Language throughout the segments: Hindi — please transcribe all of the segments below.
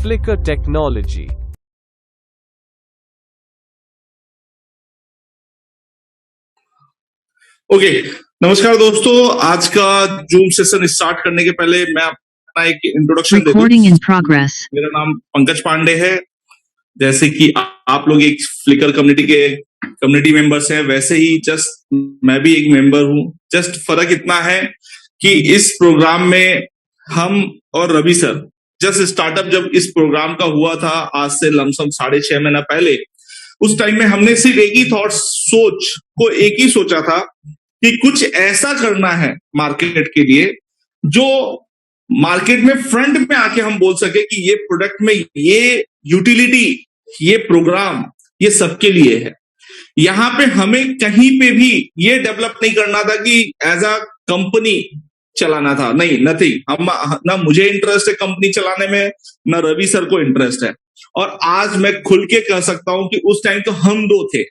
Flickr Technology. ओके नमस्कार दोस्तों, आज का जूम सेशन स्टार्ट करने के पहले मैं अपना एक इंट्रोडक्शन दे दूं। Recording in progress. मेरा नाम पंकज पांडे है। जैसे कि आप लोग एक फ्लिकर कम्युनिटी मेंबर्स हैं, वैसे ही जस्ट मैं भी एक मेंबर हूं। जस्ट फर्क इतना है कि इस प्रोग्राम में हम और रवि सर जस्ट स्टार्टअप जब इस प्रोग्राम का हुआ था आज से लमसम 6.5 महीना पहले, उस टाइम में हमने सिर्फ एक ही सोचा था कि कुछ ऐसा करना है मार्केट के लिए जो मार्केट में फ्रंट में आके हम बोल सके कि ये प्रोडक्ट में ये यूटिलिटी, ये प्रोग्राम, ये सबके लिए है। यहां पे हमें कहीं पे भी ये डेवलप नहीं करना था कि एज अ कंपनी चलाना था, नहीं, नथिंग। हम ना मुझे इंटरेस्ट है कंपनी चलाने में, ना रवि सर को इंटरेस्ट है। और आज मैं खुल के कह सकता हूं कि उस टाइम तो हम दो थे,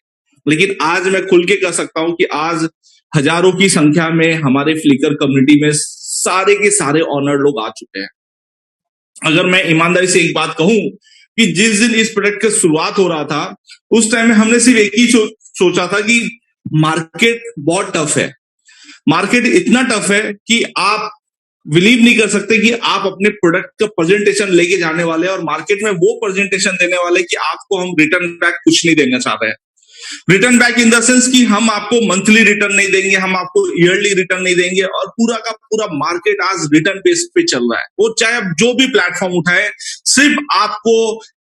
लेकिन आज मैं खुल के कह सकता हूं कि आज हजारों की संख्या में हमारे फ्लिकर कम्युनिटी में सारे के सारे ऑनर लोग आ चुके हैं। अगर मैं ईमानदारी से एक बात कहूं कि जिस दिन इस प्रोडक्ट का शुरुआत हो रहा था, उस टाइम में हमने सिर्फ एक ही सोचा था कि मार्केट बहुत टफ है। मार्केट इतना टफ है कि आप बिलीव नहीं कर सकते कि आप अपने प्रोडक्ट का प्रेजेंटेशन लेके जाने वाले हैं और मार्केट में वो प्रेजेंटेशन देने वाले कि आपको हम रिटर्न बैक कुछ नहीं देना चाह रहे हैं। Return back in the sense कि हम आपको मंथली रिटर्न नहीं देंगे, हम आपको ईयरली रिटर्न नहीं देंगे। और पूरा का पूरा मार्केट आज रिटर्न बेस पे चल रहा है। वो चाहे आप जो भी प्लेटफॉर्म उठाए, सिर्फ आपको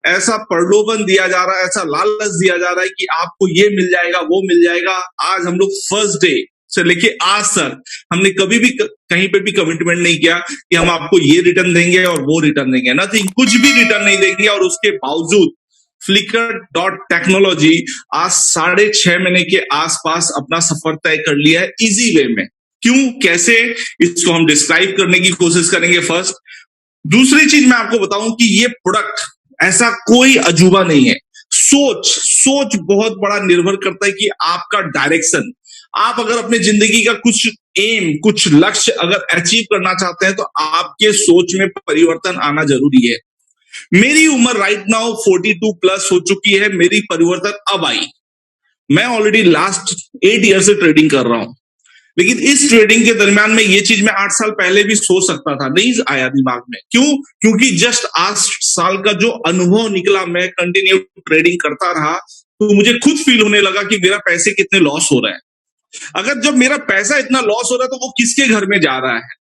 ऐसा प्रलोभन दिया जा रहा है, ऐसा लालच दिया जा रहा है कि आपको ये मिल जाएगा, वो मिल जाएगा। आज हम लोग फर्स्ट डे से लेके आज तक हमने कभी भी कहीं पे भी कमिटमेंट नहीं किया कि हम आपको ये रिटर्न देंगे और वो रिटर्न देंगे, नथिंग, कुछ भी रिटर्न नहीं देंगे। और उसके बावजूद Flickr.Technology आज 6.5 महीने के आसपास अपना सफर तय कर लिया है इजी वे में। क्यों, कैसे, इसको हम डिस्क्राइब करने की कोशिश करेंगे फर्स्ट। दूसरी चीज मैं आपको बताऊं कि ये प्रोडक्ट ऐसा कोई अजूबा नहीं है। सोच बहुत बड़ा निर्भर करता है कि आपका डायरेक्शन, आप अगर अपने जिंदगी का कुछ एम, कुछ लक्ष्य अगर अचीव करना चाहते हैं तो आपके सोच में परिवर्तन आना जरूरी है। मेरी उम्र राइट नाउ 42 प्लस हो चुकी है। मेरी परिवर्तन अब आई। मैं ऑलरेडी लास्ट 8 ईयर से ट्रेडिंग कर रहा हूं, लेकिन इस ट्रेडिंग के दरमियान में ये चीज मैं 8 साल पहले भी सोच सकता था, नहीं आया दिमाग में। क्यों? क्योंकि जस्ट 8 साल का जो अनुभव निकला, मैं कंटिन्यू ट्रेडिंग करता रहा, तो मुझे खुद फील होने लगा कि मेरा पैसे कितने लॉस हो रहे हैं। अगर जब मेरा पैसा इतना लॉस हो रहा है तो वो किसके घर में जा रहा है?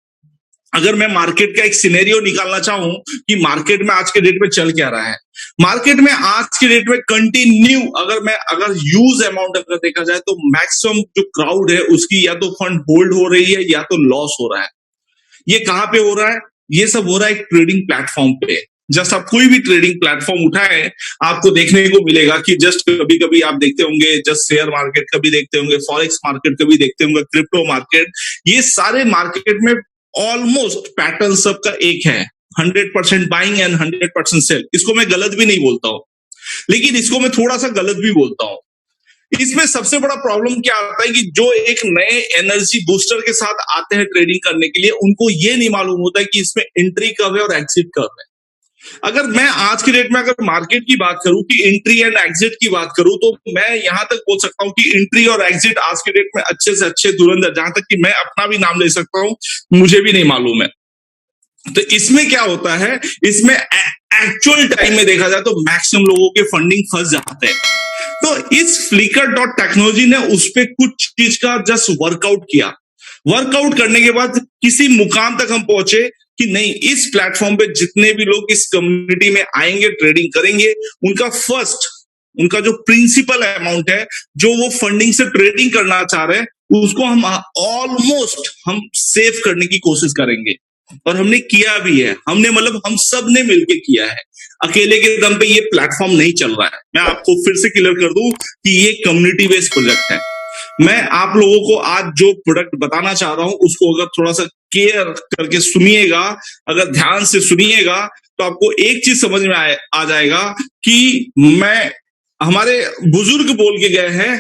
अगर मैं मार्केट का एक सिनेरियो निकालना चाहूं कि मार्केट में आज के डेट में चल क्या रहा है, मार्केट में आज के डेट में कंटिन्यू अगर ह्यूज अमाउंट अगर देखा जाए तो मैक्सिमम जो क्राउड है उसकी या तो फंड होल्ड हो रही है या तो लॉस हो रहा है। ये कहां पे हो रहा है? ये सब हो रहा है एक ट्रेडिंग प्लेटफॉर्म पे। जस्ट आप कोई भी ट्रेडिंग प्लेटफॉर्म उठाए, आपको देखने को मिलेगा कि जस्ट कभी कभी आप देखते होंगे, जस्ट शेयर मार्केट कभी देखते होंगे, फॉरेक्स मार्केट कभी देखते होंगे, क्रिप्टो मार्केट, ये सारे मार्केट में ऑलमोस्ट पैटर्न सबका एक है, 100% बाइंग एंड 100% सेल। इसको मैं गलत भी नहीं बोलता हूं, लेकिन इसको मैं थोड़ा सा गलत भी बोलता हूं। इसमें सबसे बड़ा प्रॉब्लम क्या आता है कि जो एक नए एनर्जी बूस्टर के साथ आते हैं ट्रेडिंग करने के लिए, उनको ये नहीं मालूम होता है कि इसमें एंट्री कब है और एग्जिट कब है। अगर मैं आज की डेट में अगर मार्केट की बात करूं कि एंट्री एंड एग्जिट की बात करूं, तो मैं यहां तक बोल सकता हूं कि एंट्री और एग्जिट आज के डेट में अच्छे से अच्छे धुरंधर, जहां तक कि मैं अपना भी नाम ले सकता हूं, मुझे भी नहीं मालूम है। तो इसमें क्या होता है, इसमें एक्चुअल टाइम में देखा जाए तो मैक्सिमम लोगों के फंडिंग फंस जाते हैं। तो इस Flickr.Technology ने उस पर कुछ चीज का जस्ट वर्कआउट किया। वर्कआउट करने के बाद किसी मुकाम तक हम पहुंचे कि नहीं, इस प्लेटफॉर्म पे जितने भी लोग इस कम्युनिटी में आएंगे, ट्रेडिंग करेंगे, उनका जो प्रिंसिपल अमाउंट है, जो वो फंडिंग से ट्रेडिंग करना चाह रहे हैं, उसको हम ऑलमोस्ट हम सेव करने की कोशिश करेंगे। और हमने किया भी है। मतलब हम सब ने मिलकर किया है। अकेले के दम पे ये प्लेटफॉर्म नहीं चल रहा है। मैं आपको फिर से क्लियर कर दूं कि ये कम्युनिटी बेस्ड प्रोजेक्ट है। मैं आप लोगों को आज जो प्रोडक्ट बताना चाह रहा हूं उसको अगर थोड़ा सा केयर करके सुनिएगा, अगर ध्यान से सुनिएगा, तो आपको एक चीज समझ में आ जाएगा कि हमारे बुजुर्ग बोल के गए हैं,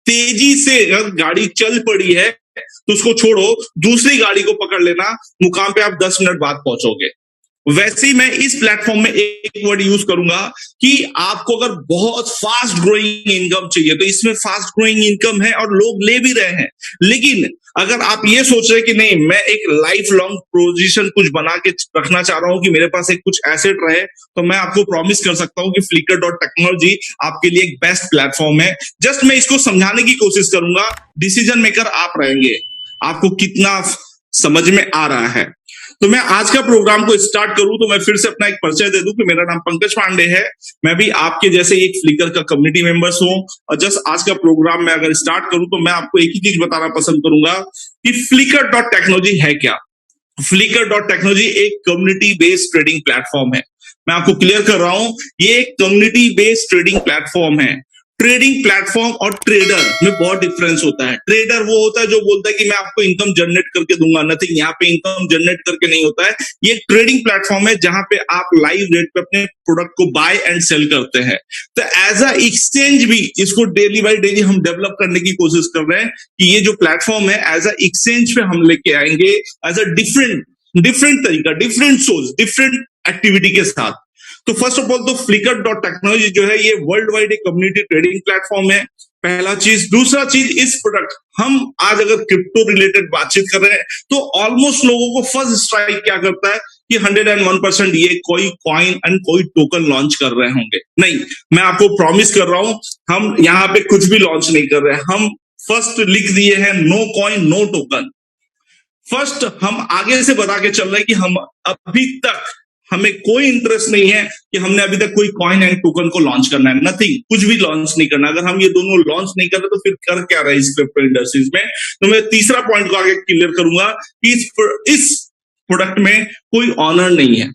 तेजी से अगर गाड़ी चल पड़ी है तो उसको छोड़ो, दूसरी गाड़ी को पकड़ लेना, मुकाम पे आप 10 मिनट बाद पहुंचोगे। वैसे ही मैं इस प्लेटफॉर्म में एक वर्ड यूज करूंगा कि आपको अगर बहुत फास्ट ग्रोइंग इनकम चाहिए तो इसमें फास्ट ग्रोइंग इनकम है और लोग ले भी रहे हैं। लेकिन अगर आप ये सोच रहे हैं कि नहीं, मैं एक लाइफ लॉन्ग पोजीशन कुछ बना के रखना चाह रहा हूं कि मेरे पास एक कुछ एसेट रहे, तो मैं आपको प्रॉमिस कर सकता हूं कि Flickr.technology आपके लिए एक बेस्ट प्लेटफॉर्म है। जस्ट मैं इसको समझाने की कोशिश करूंगा, डिसीजन मेकर आप रहेंगे, आपको कितना समझ में आ रहा है। तो मैं आज का प्रोग्राम को स्टार्ट करूं तो मैं फिर से अपना एक परिचय दे दूं कि मेरा नाम पंकज पांडे है। मैं भी आपके जैसे एक फ्लिकर का कम्युनिटी मेंबर्स हूं और जस्ट आज का प्रोग्राम मैं अगर स्टार्ट करूं तो मैं आपको एक ही चीज बताना पसंद करूंगा कि Flickr.technology है क्या। Flickr.technology एक कम्युनिटी बेस्ड ट्रेडिंग प्लेटफॉर्म है। मैं आपको क्लियर कर रहा हूं, ये एक कम्युनिटी बेस्ड ट्रेडिंग प्लेटफॉर्म है। ट्रेडिंग प्लेटफॉर्म और ट्रेडर में बहुत डिफरेंस होता है। ट्रेडर वो होता है जो बोलता है कि मैं आपको इनकम जनरेट करके दूंगा, नथिंग, यहाँ पे इनकम जनरेट करके नहीं होता है। ये एक ट्रेडिंग प्लेटफॉर्म है जहां पे आप लाइव रेट पे अपने प्रोडक्ट को बाय एंड सेल करते हैं। तो एज अ एक्सचेंज भी इसको डेली बाय डेली हम डेवलप करने की कोशिश कर रहे हैं कि ये जो प्लेटफॉर्म है एज अ एक्सचेंज पे हम लेके आएंगे, एज अ डिफरेंट तरीका, डिफरेंट सोर्स, डिफरेंट एक्टिविटी के साथ। तो फर्स्ट ऑफ ऑल तो Flickr.technology जो है ये वर्ल्ड वाइड एक कम्युनिटी ट्रेडिंग प्लेटफॉर्म है, पहला चीज। दूसरा चीज, इस प्रोडक्ट हम आज अगर क्रिप्टो रिलेटेड बातचीत कर रहे हैं तो ऑलमोस्ट लोगों को फर्स्ट स्ट्राइक क्या करता है कि 101% ये कोई कॉइन एंड कोई टोकन लॉन्च कर रहे होंगे। नहीं, मैं आपको प्रॉमिस कर रहा हूं, हम यहाँ पे कुछ भी लॉन्च नहीं कर रहे हैं। हम फर्स्ट लिख दिए हैं no coin no token. First हम आगे से बता के चल रहे हैं कि हम अभी तक हमें कोई इंटरेस्ट नहीं है कि हमने अभी तक कोई कॉइन एंड टोकन को लॉन्च करना है, नथिंग, कुछ भी लॉन्च नहीं करना। अगर हम ये दोनों लॉन्च नहीं कर रहे तो फिर कर क्या रहे इस क्रिप्टो इंडस्ट्रीज में। तो मैं तीसरा पॉइंट को आगे क्लियर करूंगा कि इस प्रोडक्ट में कोई ऑनर नहीं है।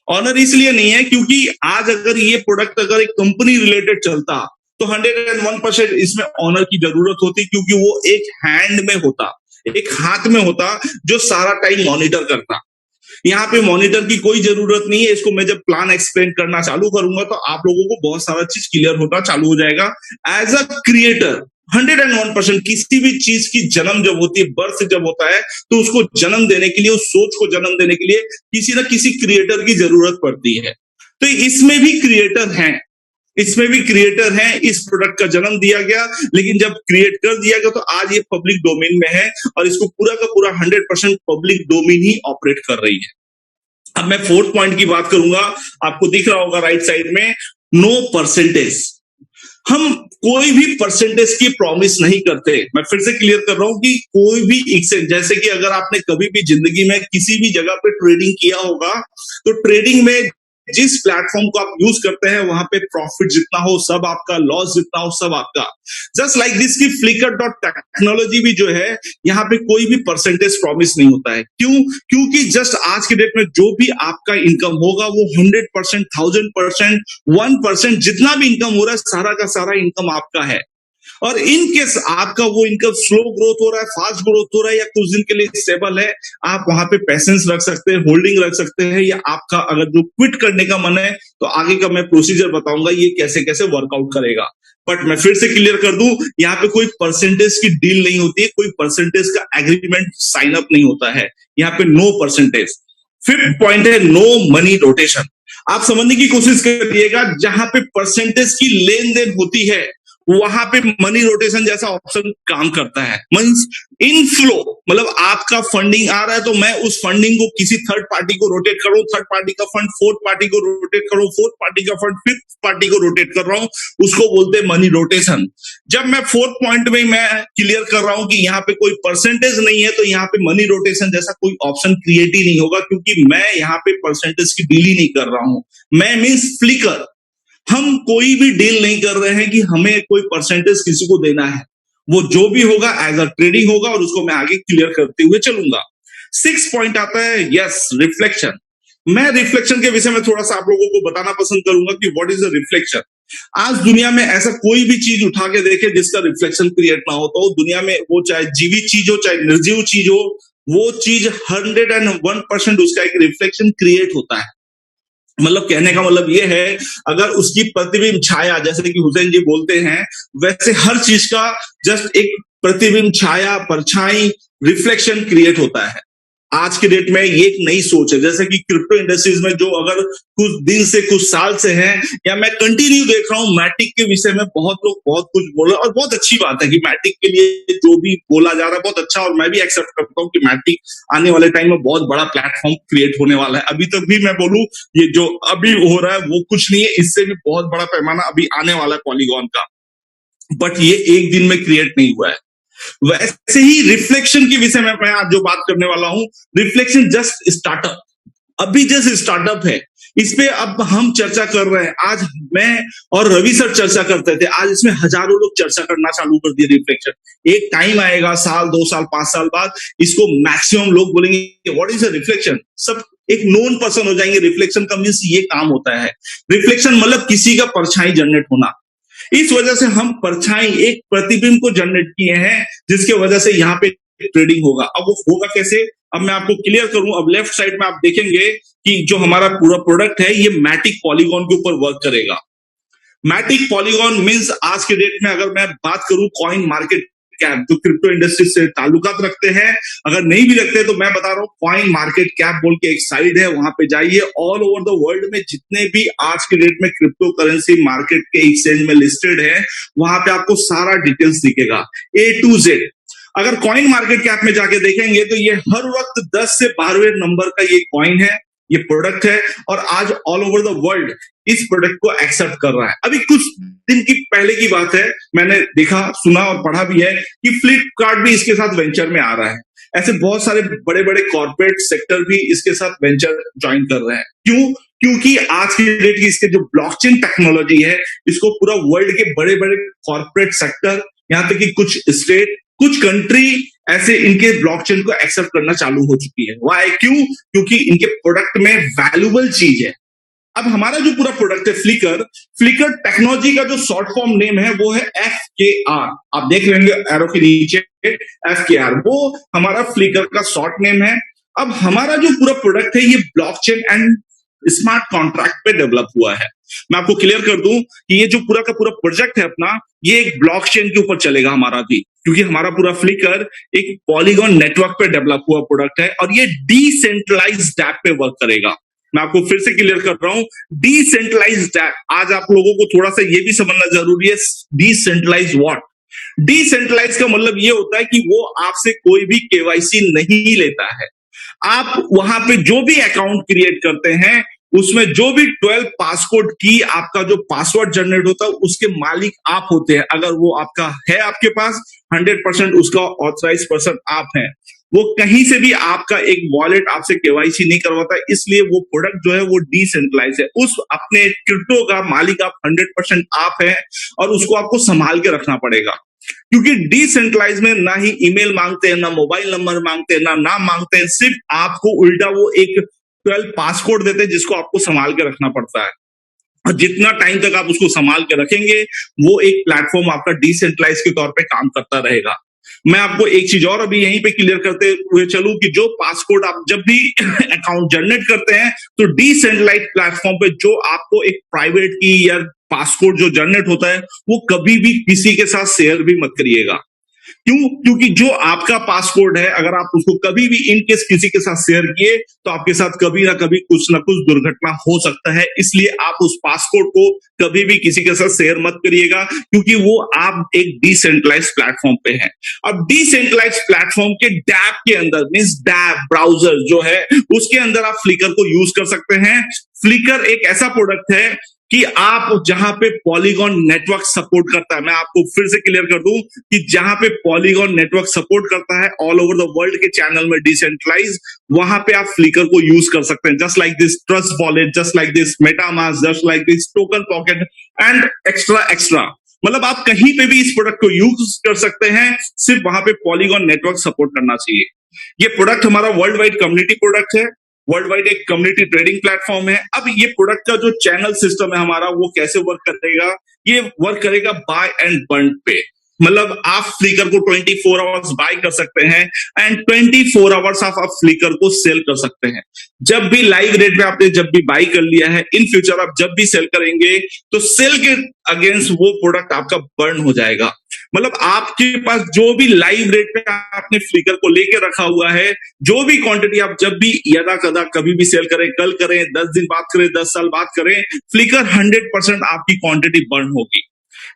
ऑनर इसलिए नहीं है क्योंकि आज अगर ये प्रोडक्ट अगर एक कंपनी रिलेटेड चलता तो 101% इसमें ऑनर की जरूरत होती, क्योंकि वो एक हैंड में होता, एक हाथ में होता जो सारा टाइम मॉनिटर करता। यहाँ पे मॉनिटर की कोई जरूरत नहीं है। इसको मैं जब प्लान एक्सप्लेन करना चालू करूंगा तो आप लोगों को बहुत सारा चीज क्लियर होना चालू हो जाएगा। एज अ क्रिएटर 101% किसी भी चीज की जन्म जब होती है, बर्थ जब होता है, तो उसको जन्म देने के लिए, उस सोच को जन्म देने के लिए किसी न किसी क्रिएटर की जरूरत पड़ती है। तो इसमें भी क्रिएटर हैं, इसमें भी क्रिएटर हैं। इस प्रोडक्ट का जन्म दिया गया, लेकिन जब क्रिएट कर दिया गया तो आज ये पब्लिक डोमेन में है और इसको पूरा का पूरा 100% पब्लिक डोमेन ही ऑपरेट कर रही है। अब मैं फोर्थ पॉइंट की बात करूंगा, आपको दिख रहा होगा राइट साइड में, नो परसेंटेज। हम कोई भी परसेंटेज की प्रॉमिस नहीं करते। मैं फिर से क्लियर कर रहा हूं कि कोई भी एक्सचेंज, जैसे कि अगर आपने कभी भी जिंदगी में किसी भी जगह पे ट्रेडिंग किया होगा तो ट्रेडिंग में जिस प्लेटफॉर्म को आप यूज करते हैं वहां पे प्रॉफिट जितना हो सब आपका, लॉस जितना हो सब आपका। जस्ट लाइक दिस की Flickr.technology भी जो है, यहाँ पे कोई भी परसेंटेज प्रॉमिस नहीं होता है। क्यों? क्योंकि जस्ट आज के डेट में जो भी आपका इनकम होगा वो 100%, 1000%, 1% जितना भी इनकम हो रहा है सारा का सारा इनकम आपका है। और इन केस आपका वो इनकम स्लो ग्रोथ हो रहा है, फास्ट ग्रोथ हो रहा है या कुछ दिन के लिए स्टेबल है, आप वहां पे पैसेंस रख सकते हैं, होल्डिंग रख सकते हैं, या आपका अगर जो क्विट करने का मन है तो आगे का मैं प्रोसीजर बताऊंगा ये कैसे कैसे वर्कआउट करेगा। बट मैं फिर से क्लियर कर दूं, यहाँ पे कोई परसेंटेज की डील नहीं होती है, कोई परसेंटेज का एग्रीमेंट साइन अप नहीं होता है, यहाँ पे नो परसेंटेज। फिफ्थ पॉइंट है नो मनी रोटेशन। आप समझने की कोशिश करिएगा, जहां पे परसेंटेज की लेन देन होती है वहां पे मनी रोटेशन जैसा ऑप्शन काम करता है। मींस इनफ्लो, मतलब आपका फंडिंग आ रहा है तो मैं उस फंडिंग को किसी थर्ड पार्टी को रोटेट कर रहा हूं, थर्ड पार्टी का फंड फोर्थ पार्टी को रोटेट कर रहा हूं, फोर्थ पार्टी का फंड फिफ्थ पार्टी को रोटेट कर रहा हूं, उसको बोलते हैं मनी रोटेशन। जब मैं फोर्थ पॉइंट में मैं क्लियर कर रहा हूं कि यहाँ पे कोई परसेंटेज नहीं है तो यहाँ पे मनी रोटेशन जैसा कोई ऑप्शन क्रिएट ही नहीं होगा, क्योंकि मैं यहाँ पे परसेंटेज की डील ही नहीं कर रहा हूं। मैं मीन्स फ्लिकर, हम कोई भी डील नहीं कर रहे हैं कि हमें कोई परसेंटेज किसी को देना है। वो जो भी होगा एज अ ट्रेडिंग होगा और उसको मैं आगे क्लियर करते हुए चलूंगा। 6 पॉइंट आता है, यस, रिफ्लेक्शन। मैं रिफ्लेक्शन के विषय में थोड़ा सा आप लोगों को बताना पसंद करूंगा कि व्हाट इज अ रिफ्लेक्शन। आज दुनिया में ऐसा कोई भी चीज उठा के देखे जिसका रिफ्लेक्शन क्रिएट ना हो, तो दुनिया में वो चाहे जीवित चीज हो चाहे निर्जीव चीज हो, वो चीज 101% उसका एक रिफ्लेक्शन क्रिएट होता है। मतलब कहने का मतलब ये है, अगर उसकी प्रतिबिंब छाया, जैसे कि हुसैन जी बोलते हैं, वैसे हर चीज का जस्ट एक प्रतिबिंब छाया, परछाई, रिफ्लेक्शन क्रिएट होता है। आज के डेट में ये एक नई सोच है, जैसे कि क्रिप्टो इंडस्ट्रीज में जो अगर कुछ दिन से कुछ साल से हैं, या मैं कंटिन्यू देख रहा हूँ मैटिक के विषय में बहुत लोग बहुत कुछ बोल रहे हैं, और बहुत अच्छी बात है कि मैटिक के लिए जो भी बोला जा रहा है बहुत अच्छा, और मैं भी एक्सेप्ट करता हूँ कि मैटिक आने वाले टाइम में बहुत बड़ा प्लेटफॉर्म क्रिएट होने वाला है। अभी तक भी मैं बोलूं ये जो अभी हो रहा है वो कुछ नहीं है, इससे भी बहुत बड़ा पैमाना अभी आने वाला है पॉलीगॉन का, बट ये एक दिन में क्रिएट नहीं हुआ है। वैसे ही रिफ्लेक्शन के विषय में मैं आज जो बात करने वाला हूं, रिफ्लेक्शन जस्ट स्टार्टअप, अभी जस्ट स्टार्टअप है, इस पे अब हम चर्चा कर रहे हैं। आज मैं और रवि सर चर्चा करते थे, आज इसमें हजारों लोग चर्चा करना चालू कर दिए रिफ्लेक्शन। एक टाइम आएगा साल 2 साल 5 साल बाद इसको मैक्सिमम लोग बोलेंगे व्हाट इज अ रिफ्लेक्शन, सब एक नोन पर्सन हो जाएंगे। रिफ्लेक्शन का मीन्स ये काम होता है, रिफ्लेक्शन मतलब किसी का परछाई जनरेट होना। इस वजह से हम परछाई एक प्रतिबिंब को जनरेट किए हैं, जिसके वजह से यहाँ पे ट्रेडिंग होगा। अब वो होगा कैसे, अब मैं आपको क्लियर करूं। अब लेफ्ट साइड में आप देखेंगे कि जो हमारा पूरा प्रोडक्ट है ये मैटिक पॉलीगॉन के ऊपर वर्क करेगा। मैटिक पॉलीगॉन मींस आज के डेट में अगर मैं बात करूं कॉइन मार्केट कैप, जो क्रिप्टो इंडस्ट्री से ताल्लुकात रखते हैं, अगर नहीं भी रखते तो मैं बता रहा हूं कॉइन मार्केट कैप बोल के एक साइट है, वहां पे जाइए। ऑल ओवर द वर्ल्ड में जितने भी आज के डेट में क्रिप्टो करेंसी मार्केट के एक्सचेंज में लिस्टेड है, वहां पे आपको सारा डिटेल्स दिखेगा A to Z। अगर कॉइन मार्केट कैप में जाके देखेंगे तो ये हर वक्त 10 से 12वें नंबर का ये कॉइन है, ये प्रोडक्ट है, और आज ऑल ओवर द वर्ल्ड इस प्रोडक्ट को एक्सेप्ट कर रहा है। अभी कुछ दिन की पहले की बात है, मैंने देखा सुना और पढ़ा भी है कि फ्लिपकार्ट भी इसके साथ वेंचर में आ रहा है। ऐसे बहुत सारे बड़े बड़े कॉर्पोरेट सेक्टर भी इसके साथ वेंचर ज्वाइन कर रहे हैं। क्यों? क्योंकि आज की डेट की इसके जो ब्लॉकचेन टेक्नोलॉजी है, इसको पूरा वर्ल्ड के बड़े बड़े कॉर्पोरेट सेक्टर, यहाँ तक कि कुछ स्टेट, कुछ कंट्री ऐसे इनके ब्लॉकचेन को एक्सेप्ट करना चालू हो चुकी है। वाई? क्यों? क्योंकि इनके प्रोडक्ट में वैल्यूबल चीज है। अब हमारा जो पूरा प्रोडक्ट है फ्लिकर, फ्लिकर टेक्नोलॉजी का जो शॉर्ट फॉर्म नेम है वो है FKR। आप देख लेंगे एरो के नीचे FKR, वो हमारा फ्लिकर का शॉर्ट नेम है। अब हमारा जो पूरा प्रोडक्ट है ये ब्लॉकचेन एंड स्मार्ट कॉन्ट्रैक्ट पे डेवलप हुआ है। मैं आपको क्लियर कर दूं कि ये जो पूरा का पूरा प्रोजेक्ट है अपना, ये एक ब्लॉकचेन के ऊपर चलेगा हमारा भी, क्योंकि हमारा पूरा फ्लिकर एक पॉलीगॉन नेटवर्क पे डेवलप हुआ प्रोडक्ट है, और ये डिसेंट्रलाइज्ड ऐप पे वर्क करेगा। मैं आपको फिर से क्लियर कर रहा हूं, डिसेंट्रलाइज्ड ऐप। आज आप लोगों को थोड़ा सा ये भी समझना जरूरी है, डिसेंट्रलाइज व्हाट। डिसेंट्रलाइज का मतलब ये होता है कि वो आपसे कोई भी केवाईसी नहीं लेता है। आप वहां पे जो भी अकाउंट क्रिएट करते हैं, उसमें जो भी 12 पासकोड की आपका जो पासवर्ड जनरेट होता है, उसके मालिक आप होते हैं। अगर वो आपका है आपके पास, 100% उसका ऑथराइज पर्सन आप हैं। वो कहीं से भी आपका एक वॉलेट आपसे केवाईसी नहीं करवाता, इसलिए वो प्रोडक्ट जो है वो डिसेंट्रलाइज है। उस अपने क्रिप्टो का मालिक आप 100% आप हैं, और उसको आपको संभाल के रखना पड़ेगा। क्योंकि डिसेंट्रलाइज में ना ही ईमेल मांगते हैं, ना मोबाइल नंबर मांगते हैं, ना नाम मांगते हैं, सिर्फ आपको उल्टा वो एक 12 पासकोड देते हैं जिसको आपको संभाल के रखना पड़ता है। और जितना टाइम तक आप उसको संभाल के रखेंगे, वो एक प्लेटफॉर्म आपका डिसेंट्रलाइज के तौर पे काम करता रहेगा। मैं आपको एक चीज और अभी यहीं पे क्लियर करते हुए चलूं कि जो पासकोड आप जब भी अकाउंट जनरेट करते हैं, तो डिसेंट्रलाइज प्लेटफॉर्म पे जो आपको एक प्राइवेट की या पासकोड जो जनरेट होता है, वो कभी भी किसी के साथ शेयर भी मत करिएगा। क्यों? क्योंकि जो आपका पासकोड है, अगर आप उसको कभी भी इन केस किसी के साथ शेयर किए, तो आपके साथ कभी ना कभी कुछ ना कुछ दुर्घटना हो सकता है। इसलिए आप उस पासकोड को कभी भी किसी के साथ शेयर मत करिएगा, क्योंकि वो आप एक डिसेंट्रलाइज प्लेटफॉर्म पे है। अब डिसेंट्रलाइज प्लेटफॉर्म के डैप के अंदर, मींस डैप ब्राउजर जो है, उसके अंदर आप फ्लिकर को यूज कर सकते हैं। फ्लिकर एक ऐसा प्रोडक्ट है कि आप जहां पे पॉलीगॉन नेटवर्क सपोर्ट करता है, मैं आपको फिर से क्लियर कर दूं कि जहां पे पॉलीगॉन नेटवर्क सपोर्ट करता है ऑल ओवर द वर्ल्ड के चैनल में डिसेंट्रलाइज, वहां पे आप फ्लिकर को यूज कर सकते हैं। Just like this trust wallet, just like this MetaMask, just like this token pocket and extra. मतलब आप कहीं पे भी इस प्रोडक्ट को यूज कर सकते हैं, सिर्फ वहां पे पॉलीगॉन नेटवर्क सपोर्ट करना चाहिए। ये प्रोडक्ट हमारा वर्ल्ड वाइड कम्युनिटी प्रोडक्ट है, वर्ल्ड वाइड एक कम्युनिटी ट्रेडिंग प्लेटफॉर्म है। अब ये प्रोडक्ट का जो चैनल सिस्टम है हमारा, वो कैसे वर्क करेगा? ये वर्क करेगा बाय एंड बर्न पे। मतलब आप फ्लिकर को 24 आवर्स बाय कर सकते हैं एंड 24 आवर्स आप फ्लिकर को सेल कर सकते हैं। जब भी लाइव रेट में आपने जब भी बाय कर लिया है, इन फ्यूचर आप जब भी सेल करेंगे, तो सेल के अगेंस्ट वो प्रोडक्ट आपका बर्न हो जाएगा। मतलब आपके पास जो भी लाइव रेट पे आपने फ्लिकर को लेके रखा हुआ है, जो भी क्वांटिटी आप जब भी यदा कदा कभी भी सेल करें, कल करें, 10 दिन बाद करें, 10 साल बाद करें, फ्लिकर 100% आपकी क्वांटिटी बर्न होगी।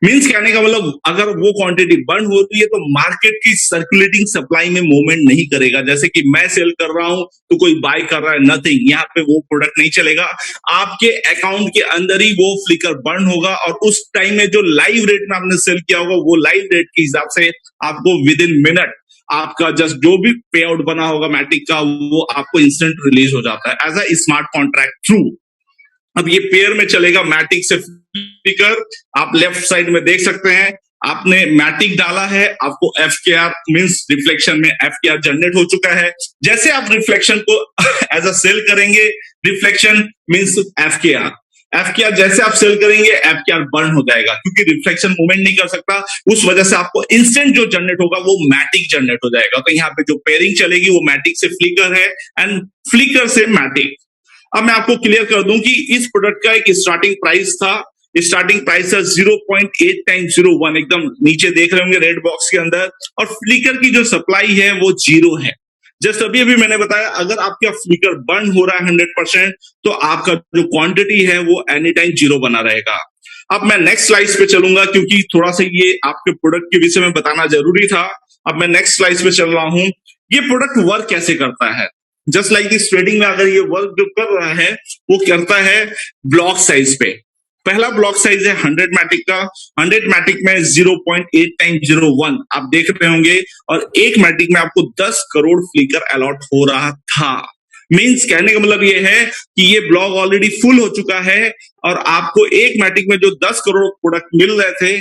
मीन्स कहने का मतलब अगर वो क्वांटिटी बर्न हो रही है तो मार्केट की सर्कुलेटिंग सप्लाई में मूवमेंट नहीं करेगा। जैसे कि मैं सेल कर रहा हूं तो कोई बाय कर रहा है, नथिंग, यहाँ पे वो प्रोडक्ट नहीं चलेगा। आपके अकाउंट के अंदर ही वो फ्लिकर बर्न होगा और उस टाइम में जो लाइव रेट में आपने सेल किया होगा वो लाइव रेट के हिसाब से आपको विद इन मिनट आपका जस्ट जो भी पे आउट बना होगा मैटिक का वो आपको इंस्टेंट रिलीज हो जाता है as a smart contract through. अब ये पेयर में चलेगा मैटिक से फ्लिकर। आप लेफ्ट साइड में देख सकते हैं, आपने मैटिक डाला है, आपको FKR मींस रिफ्लेक्शन में FKR जनरेट हो चुका है। जैसे आप रिफ्लेक्शन को एज अ सेल करेंगे, रिफ्लेक्शन मींस FKR जैसे आप सेल करेंगे FKR बर्न हो जाएगा, क्योंकि रिफ्लेक्शन मूवमेंट नहीं कर सकता, उस वजह से आपको इंस्टेंट जो जनरेट होगा वो मैटिक जनरेट हो जाएगा। तो यहाँ पे जो पेयरिंग चलेगी वो मैटिक से फ्लिकर है एंड फ्लिकर से मैटिक। अब मैं आपको क्लियर कर दूं कि इस प्रोडक्ट का एक स्टार्टिंग प्राइस था, स्टार्टिंग प्राइस है 0.8 टाइम्स 01, एकदम नीचे देख रहे होंगे रेड बॉक्स के अंदर। और फ्लिकर की जो सप्लाई है वो 0 है। जस्ट अभी अभी मैंने बताया अगर आपका फ्लिकर बर्न हो रहा है 100% तो आपका जो क्वांटिटी है वो एनी टाइम 0 बना रहेगा। अब मैं नेक्स्ट स्लाइड पे चलूंगा क्योंकि थोड़ा सा ये आपके प्रोडक्ट के विषय में बताना जरूरी था। अब मैं नेक्स्ट स्लाइड पे चल रहा हूं। ये प्रोडक्ट वर्क कैसे करता है, जस्ट लाइक इस ट्रेडिंग में अगर ये वर्क जो कर रहा है वो करता है ब्लॉक साइज पे। पहला ब्लॉक साइज है 100 मैटिक का, 100 मैटिक में 0.8 टाइम्स 01 आप देख रहे होंगे, और एक मैटिक में आपको 10 करोड़ फ्लिकर अलॉट हो रहा था। मींस कहने का मतलब ये है कि ये ब्लॉक ऑलरेडी फुल हो चुका है और आपको एक मैटिक में जो 10 करोड़ प्रोडक्ट मिल रहे थे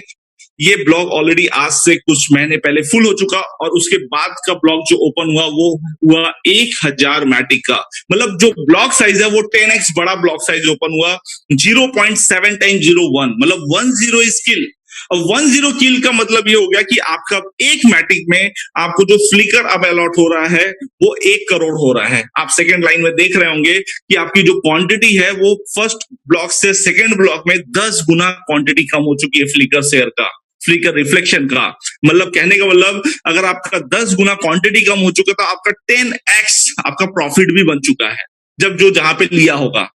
ये ब्लॉक ऑलरेडी आज से कुछ महीने पहले फुल हो चुका, और उसके बाद का ब्लॉक जो ओपन हुआ वो हुआ 1000 मैटिक का। मतलब जो ब्लॉक साइज है वो 10x बड़ा ब्लॉक साइज ओपन हुआ, 0.7 टाइम्स 01, मतलब 10 इज किल। अब 10 किल का मतलब ये हो गया कि आपका एक मैटिक में आपको जो फ्लिकर अब अलॉट हो रहा है वो 1 करोड़ हो रहा है। आप सेकंड लाइन में देख रहे होंगे कि आपकी जो क्वांटिटी है वो फर्स्ट ब्लॉक से सेकंड ब्लॉक में 10 गुना क्वांटिटी कम हो चुकी है फ्लिकर शेयर का, फ्लिकर रिफ्लेक्शन का। मतलब कहने का मतलब अगर आपका 10 गुना क्वांटिटी कम हो चुका तो आपका 10x आपका प्रॉफिट भी बन चुका है जब जो जहां पे लिया होगा।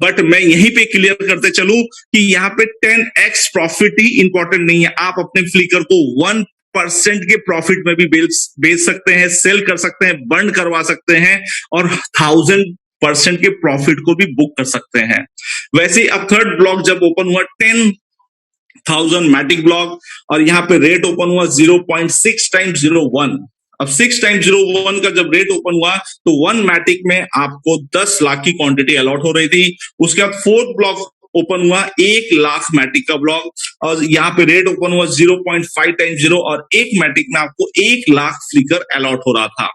बट मैं यहीं पे क्लियर करते चलूं कि यहाँ पे 10x प्रॉफिट ही इंपॉर्टेंट नहीं है। आप अपने फ्लिकर को 1% के प्रॉफिट में भी बेच सकते हैं, सेल कर सकते हैं, बर्न करवा सकते हैं और 1000% के प्रॉफिट को भी बुक कर सकते हैं। वैसे ही अब थर्ड ब्लॉक जब ओपन हुआ 10,000 मैटिक ब्लॉक, और यहाँ पे रेट ओपन हुआ 0.6 टाइम्स 01। अब 6 टाइम्स 01 का जब रेट ओपन हुआ तो 1 मैटिक में आपको 10 लाख की क्वांटिटी अलॉट हो रही थी। उसके बाद फोर्थ ब्लॉक ओपन हुआ 1 लाख मैटिक का ब्लॉक, और यहाँ पे रेट ओपन हुआ 0.5 टाइम्स 0, और एक मैटिक में आपको 1 लाख फ्लिकर अलॉट हो रहा था।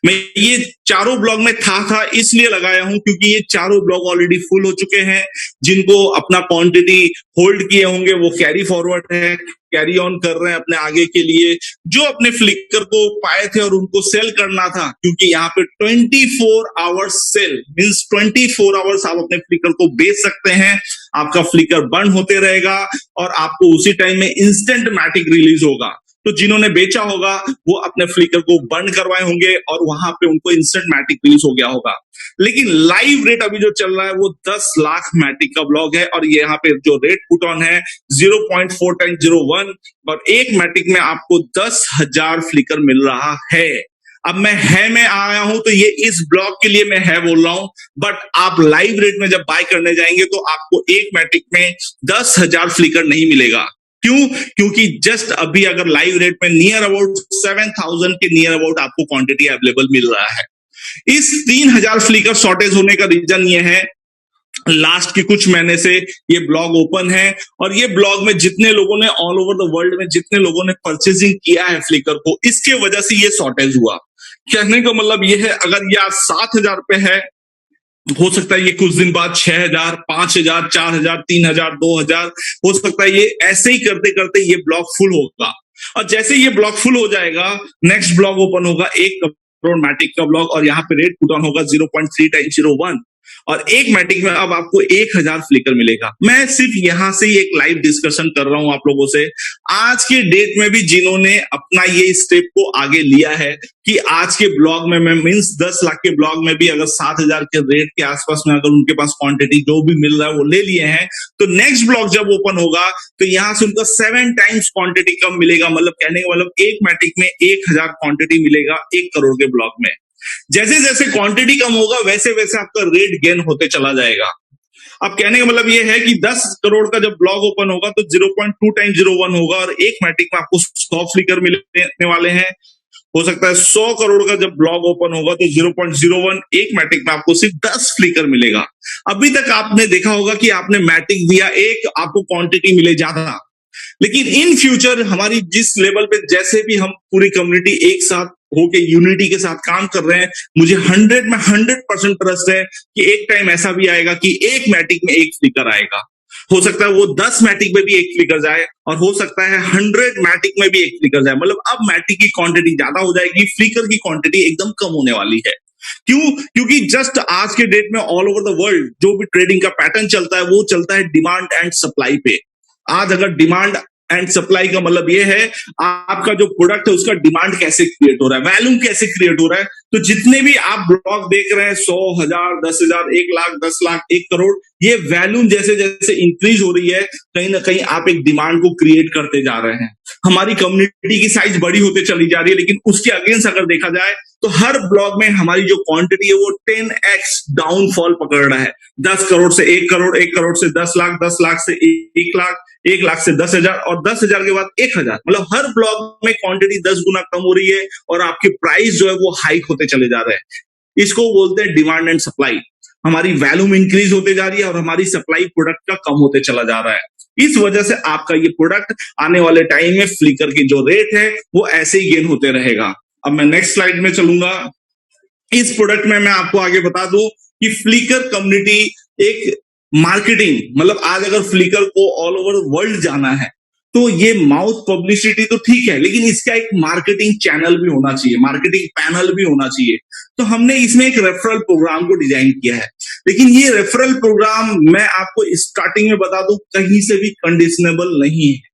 मैं ये चारों ब्लॉग में था इसलिए लगाया हूं क्योंकि ये चारों ब्लॉग ऑलरेडी फुल हो चुके हैं। जिनको अपना क्वांटिटी होल्ड किए होंगे वो कैरी फॉरवर्ड है, कैरी ऑन कर रहे हैं अपने आगे के लिए। जो अपने फ्लिकर को पाए थे और उनको सेल करना था, क्योंकि यहाँ पे 24 आवर्स सेल मींस 24 आवर्स आप अपने फ्लिकर को बेच सकते हैं। आपका फ्लिकर बर्न होते रहेगा और आपको उसी टाइम में इंस्टेंट मैटिक रिलीज होगा। तो जिन्होंने बेचा होगा वो अपने फ्लिकर को बर्न करवाए होंगे और वहां पे उनको इंस्टेंट मैटिक रिलीज हो गया होगा। लेकिन लाइव रेट अभी जो चल रहा है वो 10 लाख मैटिक का ब्लॉक है, और ये यहाँ पे जो रेट पुट ऑन है 0.4 टाइम्स 01, और एक मैटिक में आपको 10,000 फ्लिकर मिल रहा है। अब मैं है में आया हूं तो ये इस ब्लॉक के लिए मैं है बोल रहा हूं, बट आप लाइव रेट में जब बाय करने जाएंगे तो आपको एक मैटिक में 10,000 फ्लिकर नहीं मिलेगा। क्यों? क्योंकि जस्ट अभी अगर लाइव रेट में नियर अबाउट 7,000 के नियर अबाउट आपको क्वांटिटी अवेलेबल मिल रहा है। इस 3,000 फ्लिकर शॉर्टेज होने का रीजन ये है, लास्ट के कुछ महीने से ये ब्लॉग ओपन है, और ये ब्लॉग में जितने लोगों ने ऑल ओवर द वर्ल्ड में जितने लोगों ने परचेजिंग किया है फ्लिकर को, इसके वजह से ये शॉर्टेज हुआ। कहने का मतलब ये है अगर ये आज 7,000 पे है, हो सकता है ये कुछ दिन बाद 6,000, 5,000, 4,000, 3,000, 2,000 हो सकता है। ये ऐसे ही करते करते ये ब्लॉक फुल होगा, और जैसे ये ब्लॉक फुल हो जाएगा नेक्स्ट ब्लॉक ओपन होगा 1 करोड़ मैटिक का ब्लॉक, और यहाँ पे रेट पुट ऑन होगा 0.3 टाइम्स 01। और एक मैटिक में अब आपको 1000 फ्लिकर मिलेगा। मैं सिर्फ यहां से ही एक लाइव डिस्कशन कर रहा हूं आप लोगों से। आज के डेट में भी जिन्होंने अपना ये स्टेप को आगे लिया है कि आज के ब्लॉग में मैं मींस 10 लाख के ब्लॉग में भी अगर 7000 के रेट के आसपास में अगर उनके पास क्वांटिटी जो भी मिल रहा है वो ले लिए हैं, तो नेक्स्ट ब्लॉग जब ओपन होगा तो यहां से उनका 7 टाइम्स क्वांटिटी कम मिलेगा। मतलब कहने का मतलब एक मैटिक में 1000 क्वांटिटी मिलेगा 1 करोड़ के ब्लॉग में। जैसे जैसे क्वांटिटी कम होगा वैसे वैसे आपका रेट गेन होते चला जाएगा। अब कहने का मतलब ये है कि 10 करोड़ का जब ब्लॉग ओपन होगा तो 0.2 टाइम 01 होगा और एक मैटिक में आपको 100 फ्लिकर मिलने वाले हैं। हो सकता है 100 करोड़ का जब ब्लॉग ओपन होगा तो 0.01 एक मैटिक में आपको सिर्फ 10 फ्लिकर मिलेगा। अभी तक आपने देखा होगा कि आपने मैटिक दिया एक, आपको क्वांटिटी मिले ज्यादा। लेकिन इन फ्यूचर हमारी जिस लेवल पे जैसे भी हम पूरी कम्युनिटी एक साथ होके यूनिटी के साथ काम कर रहे हैं, मुझे 100 में 100% ट्रस्ट है कि एक टाइम ऐसा भी आएगा कि एक मैटिक में एक फ्लिकर आएगा। हो सकता है वो 10 मैटिक में भी एक फ्लिकर जाए और हो सकता है 100 मैटिक में भी एक फ्लिकर जाए। मतलब अब मैटिक की क्वांटिटी ज्यादा हो जाएगी, फ्लिकर की क्वांटिटी एकदम कम होने वाली है। क्यों? क्योंकि जस्ट आज के डेट में ऑल ओवर द वर्ल्ड जो भी ट्रेडिंग का पैटर्न चलता है वो चलता है डिमांड एंड सप्लाई पे। आज अगर डिमांड एंड सप्लाई का मतलब ये है आपका जो प्रोडक्ट है उसका डिमांड कैसे क्रिएट हो रहा है, वैल्यूम कैसे क्रिएट हो रहा है। तो जितने भी आप ब्लॉग देख रहे हैं 100, 1000, 10,000, 1 लाख, 10 लाख, 1 करोड़, ये वैल्यूम जैसे जैसे इंक्रीज हो रही है कहीं ना कहीं आप एक डिमांड को क्रिएट करते जा रहे हैं। हमारी कम्युनिटी की साइज बड़ी होते चली जा रही है, लेकिन उसके अगेंस्ट अगर देखा जाए तो हर ब्लॉग में हमारी जो क्वांटिटी है वो 10x डाउनफॉल पकड़ रहा है। 10 करोड़ से 1 करोड़, 1 करोड़ से 10 लाख, 10 लाख से 1 लाख, 1 लाख से 10,000 और 10,000 के बाद 1,000। मतलब हर ब्लॉग में क्वांटिटी 10 गुना कम हो रही है और आपके प्राइस जो है वो हाइक होते चले जा रहे हैं। इसको बोलते हैं डिमांड एंड सप्लाई। हमारी वैल्यूम इंक्रीज होते जा रही है और हमारी सप्लाई प्रोडक्ट का कम होते चला जा रहा है। इस वजह से आपका ये प्रोडक्ट आने वाले टाइम में फ्लिकर की जो रेट है वो ऐसे ही गेन होते रहेगा। अब मैं नेक्स्ट स्लाइड में चलूंगा। इस प्रोडक्ट में मैं आपको आगे बता दूं कि फ्लिकर कम्युनिटी एक मार्केटिंग, मतलब आज अगर फ्लिकर को ऑल ओवर वर्ल्ड जाना है तो ये माउथ पब्लिसिटी तो ठीक है, लेकिन इसका एक मार्केटिंग चैनल भी होना चाहिए, मार्केटिंग पैनल भी होना चाहिए। तो हमने इसमें एक रेफरल प्रोग्राम को डिजाइन किया है, लेकिन ये रेफरल प्रोग्राम मैं आपको स्टार्टिंग में बता दूं कहीं से भी कंडीशनेबल नहीं है।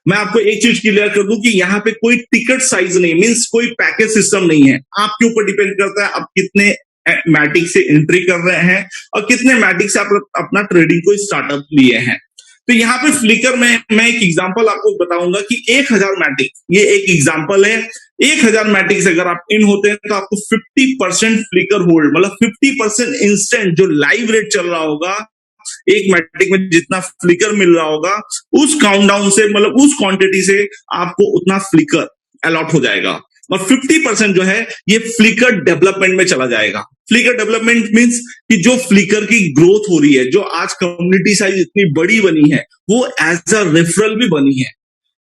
मैं आपको एक चीज क्लियर कर दूं कि यहाँ पे कोई टिकट साइज नहीं, मींस कोई पैकेज सिस्टम नहीं है। आपके ऊपर डिपेंड करता है आप कितने मैटिक से एंट्री कर रहे हैं और कितने मैटिक से आप अपना ट्रेडिंग को स्टार्टअप लिए हैं। तो यहाँ पे फ्लिकर में मैं एक एग्जांपल आपको बताऊंगा कि 1000 मैटिक, ये एक एग्जांपल है। 1000 मैटिक से अगर आप इन होते हैं तो आपको 50% फ्लिकर होल्ड, मतलब 50% इंस्टेंट जो लाइव रेट चल रहा होगा, एक मैटिक में जितना फ्लिकर मिल रहा होगा उस काउंटडाउन से, मतलब उस क्वांटिटी से आपको उतना फ्लिकर अलॉट हो जाएगा और 50% जो है ये फ्लिकर डेवलपमेंट में चला जाएगा। फ्लिकर डेवलपमेंट मींस कि जो फ्लिकर की ग्रोथ हो रही है, जो आज कम्युनिटी साइज इतनी बड़ी बनी है वो एज अ रेफरल भी बनी है,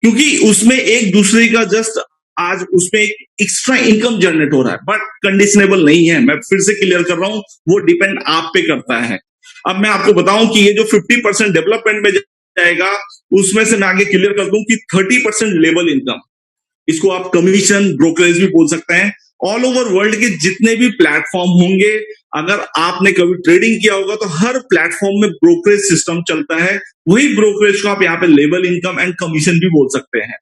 क्योंकि उसमें एक दूसरे का जस्ट आज उसमें एक एक्स्ट्रा इनकम जनरेट हो रहा है, बट कंडीशनेबल नहीं है। मैं फिर से क्लियर कर रहा हूं, वो डिपेंड आप पे करता है। अब मैं आपको बताऊं कि ये जो 50% डेवलपमेंट में जाएगा उसमें से मैं आगे क्लियर कर दूं कि 30% लेवल इनकम, इसको आप कमीशन ब्रोकरेज भी बोल सकते हैं। ऑल ओवर वर्ल्ड के जितने भी प्लेटफॉर्म होंगे, अगर आपने कभी ट्रेडिंग किया होगा तो हर प्लेटफॉर्म में ब्रोकरेज सिस्टम चलता है। वही ब्रोकरेज को आप यहाँ पे लेवल इनकम एंड कमीशन भी बोल सकते हैं।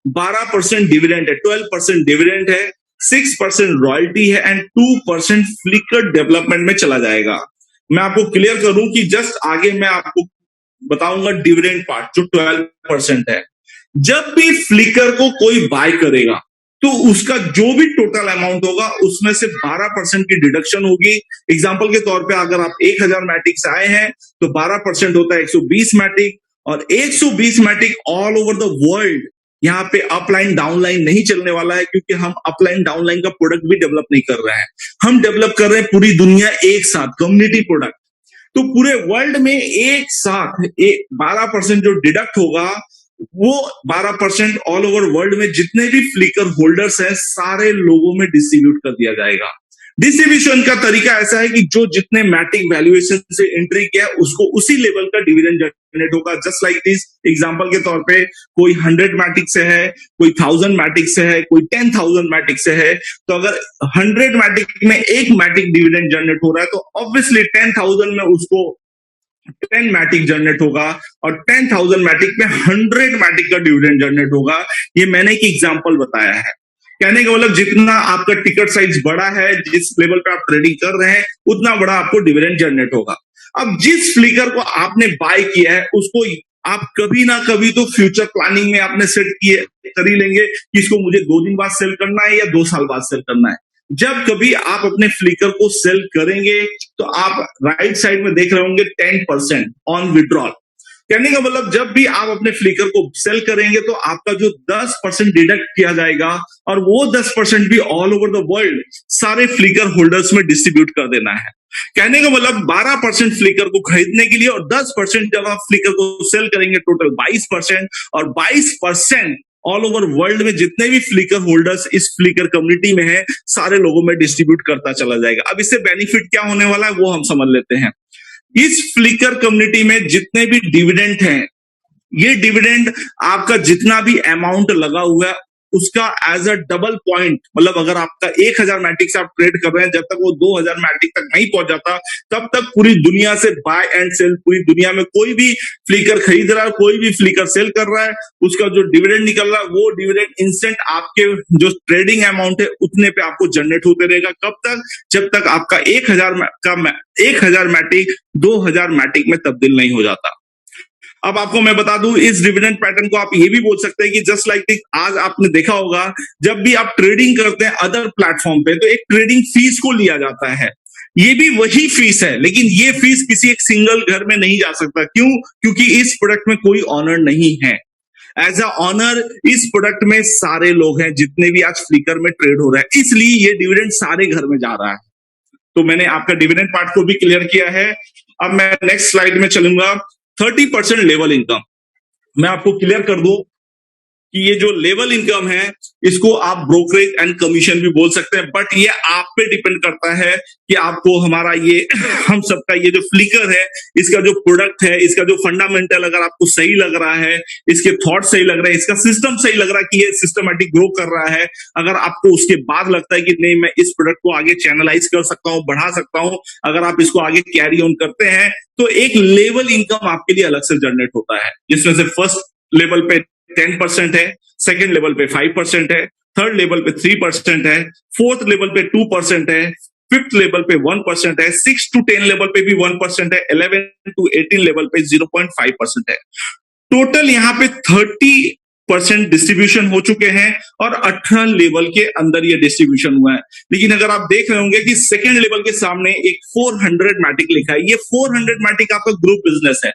12% डिविडेंड है, 12% डिविडेंड है, 6% रॉयल्टी है एंड 2% फ्लिकर डेवलपमेंट में चला जाएगा। मैं आपको क्लियर करूं कि जस्ट आगे मैं आपको बताऊंगा डिविडेंड पार्ट जो 12% है। जब भी फ्लिकर को कोई बाय करेगा तो उसका जो भी टोटल अमाउंट होगा उसमें से 12% की डिडक्शन होगी। एग्जांपल के तौर पे अगर आप 1000 मैटिक से आए हैं तो 12% होता है 120 मैटिक, और 120 Matic all over the world. यहाँ पे अपलाइन डाउनलाइन नहीं चलने वाला है, क्योंकि हम अपलाइन डाउनलाइन का प्रोडक्ट भी डेवलप नहीं कर रहे हैं। हम डेवलप कर रहे हैं पूरी दुनिया एक साथ, कम्युनिटी प्रोडक्ट। तो पूरे वर्ल्ड में एक साथ 12% जो डिडक्ट होगा वो 12% ऑल ओवर वर्ल्ड में जितने भी फ्लिकर होल्डर्स हैं सारे लोगों में डिस्ट्रीब्यूट कर दिया जाएगा। डिस्ट्रीब्यूशन का तरीका ऐसा है कि जो जितने मैटिक वैल्यूएशन से एंट्री किया है उसको उसी लेवल का डिविडेंड जनरेट होगा। जस्ट लाइक दिस, एग्जांपल के तौर पे कोई 100 मैटिक से है, कोई 1000 मैटिक से है, कोई 10,000 मैटिक से है, तो अगर 100 मैटिक में एक मैटिक डिविडेंड जनरेट हो रहा है तो ऑब्वियसली 10,000 में उसको 10 मैटिक जनरेट होगा और 10,000 मैटिक में 100 मैटिक का डिविडेंड जनरेट होगा। ये मैंने एक एग्जांपल बताया है। कहने का मतलब जितना आपका टिकट साइज बड़ा है, जिस लेवल पे आप ट्रेडिंग कर रहे हैं, उतना बड़ा आपको डिविडेंड जनरेट होगा। अब जिस फ्लिकर को आपने बाय किया है उसको आप कभी ना कभी तो फ्यूचर प्लानिंग में आपने सेट किए कर ही लेंगे कि इसको मुझे 2 दिन बाद सेल करना है या 2 साल बाद सेल करना है। जब कभी आप अपने फ्लिकर को सेल करेंगे तो आप राइट साइड में देख रहे होंगे 10% ऑन विड्रॉल। कहने का मतलब जब भी आप अपने फ्लिकर को सेल करेंगे तो आपका जो 10% डिडक्ट किया जाएगा और वो 10% भी ऑल ओवर द वर्ल्ड सारे फ्लिकर होल्डर्स में डिस्ट्रीब्यूट कर देना है। कहने का मतलब 12% फ्लिकर को खरीदने के लिए और 10% जब आप फ्लिकर को सेल करेंगे, टोटल 22%, और 22% ऑल ओवर वर्ल्ड में जितने भी फ्लिकर होल्डर्स इस फ्लिकर कम्युनिटी में है सारे लोगों में डिस्ट्रीब्यूट करता चला जाएगा। अब इससे बेनिफिट क्या होने वाला है वो हम समझ लेते हैं। इस फ्लिकर कम्युनिटी में जितने भी डिविडेंड हैं, ये डिविडेंड आपका जितना भी अमाउंट लगा हुआ है उसका एज अ डबल पॉइंट, मतलब अगर आपका 1000 मैटिक से आप ट्रेड कर रहे हैं, जब तक वो 2000 मैटिक तक नहीं पहुंच जाता तब तक पूरी दुनिया से बाय एंड सेल, पूरी दुनिया में कोई भी फ्लिकर खरीद रहा है, कोई भी फ्लिकर सेल कर रहा है, उसका जो डिविडेंड निकल रहा है वो डिविडेंड इंस्टेंट आपके जो ट्रेडिंग अमाउंट है उतने पे आपको जनरेट होते रहेगा। कब तक? जब तक आपका 1000 मैटिक 2000 मैटिक में तब्दील नहीं हो जाता। अब आपको मैं बता दूं, इस डिविडेंड पैटर्न को आप ये भी बोल सकते हैं कि जस्ट लाइक आज आपने देखा होगा जब भी आप ट्रेडिंग करते हैं अदर प्लेटफॉर्म पे तो एक ट्रेडिंग फीस को लिया जाता है। ये भी वही फीस है, लेकिन ये फीस किसी एक सिंगल घर में नहीं जा सकता। क्यों? क्योंकि इस प्रोडक्ट में कोई ऑनर नहीं है। एज अ ऑनर इस प्रोडक्ट में सारे लोग हैं जितने भी आज फ्लिकर में ट्रेड हो रहे हैं, इसलिए ये डिविडेंड सारे घर में जा रहा है। तो मैंने आपका डिविडेंड पार्ट को भी क्लियर किया है। अब मैं नेक्स्ट स्लाइड में चलूंगा। 30% लेवल इनकम मैं आपको क्लियर कर दूं कि ये जो लेवल इनकम है इसको आप ब्रोकरेज एंड कमीशन भी बोल सकते हैं, बट ये आप पे डिपेंड करता है कि आपको हमारा ये हम सबका ये जो फ्लिकर है इसका जो प्रोडक्ट है, इसका जो फंडामेंटल अगर आपको सही लग रहा है, इसके थॉट सही लग रहा है, इसका सिस्टम सही लग रहा है कि ये सिस्टमैटिक ग्रो कर रहा है, अगर आपको उसके बाद लगता है कि नहीं मैं इस प्रोडक्ट को आगे चैनलाइज कर सकता हूं, बढ़ा सकता हूं, अगर आप इसको आगे कैरी ऑन करते हैं तो एक लेवल इनकम आपके लिए अलग से जनरेट होता है, जिसमें से फर्स्ट लेवल पे 10% है, सेकेंड लेवल पे 5% है, थर्ड लेवल पे 3% है, फोर्थ लेवल पे 2% है, फिफ्थ लेवल पे 1% है, 6 to 10 लेवल पे भी 1% है, 11 to 18 लेवल पे 0.5% है। टोटल यहाँ पे 30% डिस्ट्रीब्यूशन हो चुके हैं और 18 लेवल के अंदर ये डिस्ट्रीब्यूशन हुआ है। लेकिन अगर आप देख रहे होंगे कि सेकेंड लेवल के सामने एक 400 मैटिक लिखा है, ये 400 मैटिक आपका ग्रुप बिजनेस है।